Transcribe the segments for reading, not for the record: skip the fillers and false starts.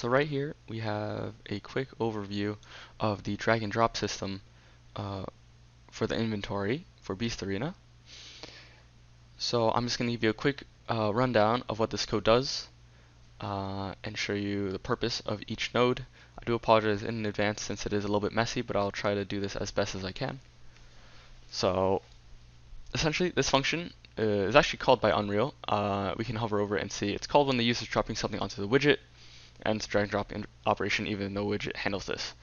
So right here we have a quick overview of the drag and drop system for the inventory for BeastArena. So I'm just going to give you a quick rundown of what this code does and show you the purpose of each node. I do apologize in advance since it is a little bit messy, but I'll try to do this as best as I can. So essentially this function is actually called by Unreal. We can hover over it and see it's called when the user is dropping something onto the widget, and it's a drag and drop operation even though widget handles this.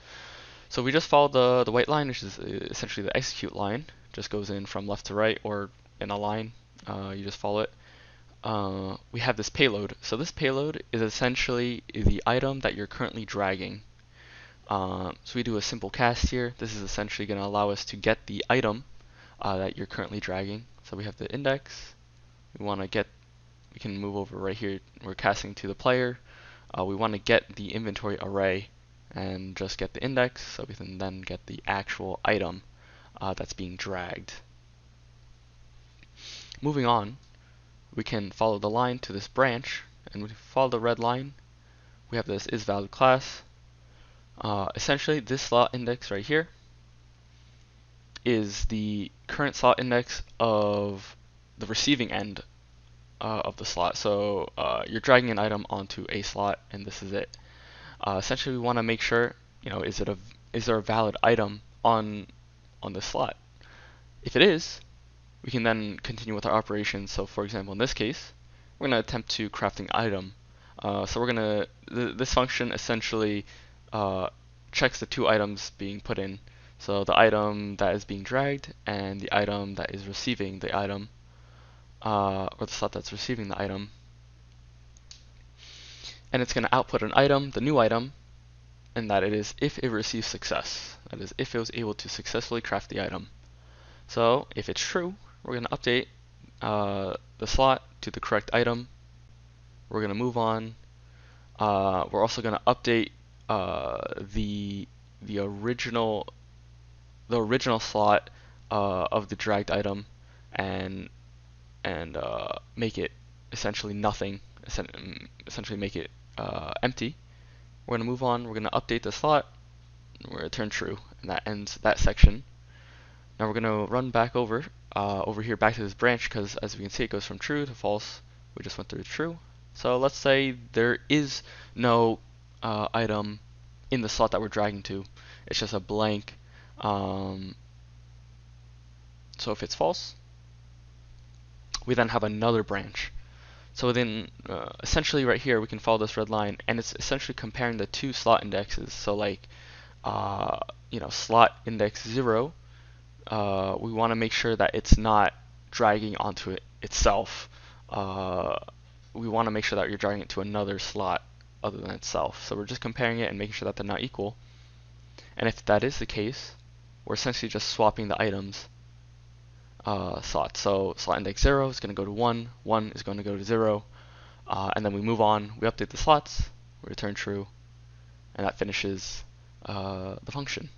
So we just follow the white line, which is essentially the execute line. Just goes in from left to right or in a line. You just follow it. We have this payload. So this payload is essentially the item that you're currently dragging. So we do a simple cast here. This is essentially going to allow us to get the item that you're currently dragging. So we have the index. We can move over right here. We're casting to the player. We want to get the inventory array and just get the index, so we can then get the actual item that's being dragged. Moving on, we can follow the line to this branch, and we follow the red line. We have this isValid class. Essentially, this slot index right here is the current slot index of the receiving end of the slot. So you're dragging an item onto a slot, and this is it. Essentially, we want to make sure, is there a valid item on the slot? If it is, we can then continue with our operation. So, for example, in this case, we're going to attempt to craft an item. So we're going to this function essentially checks the two items being put in. So the item that is being dragged and the item that is receiving the item, or the slot that's receiving the item. And it's going to output an item, the new item, and that it is if it receives success. That is, if it was able to successfully craft the item. So if it's true, we're going to update the slot to the correct item. We're going to move on. We're also going to update the original slot of the dragged item and make it essentially nothing. Essentially make it empty. We're going to move on. We're going to update the slot. We're going to turn true, and that ends that section. Now we're going to run back over here back to this branch, because as we can see, it goes from true to false. We just went through true. So let's say there is no item in the slot that we're dragging to. It's just a blank. So if it's false, we then have another branch. So then essentially right here we can follow this red line, and it's essentially comparing the two slot indexes. So like slot index 0, we want to make sure that it's not dragging onto it itself. We want to make sure that you're dragging it to another slot other than itself. So we're just comparing it and making sure that they're not equal. And if that is the case, we're essentially just swapping the items slot. So slot index 0 is going to go to 1, 1 is going to go to 0, and then we move on, we update the slots, we return true, and that finishes the function.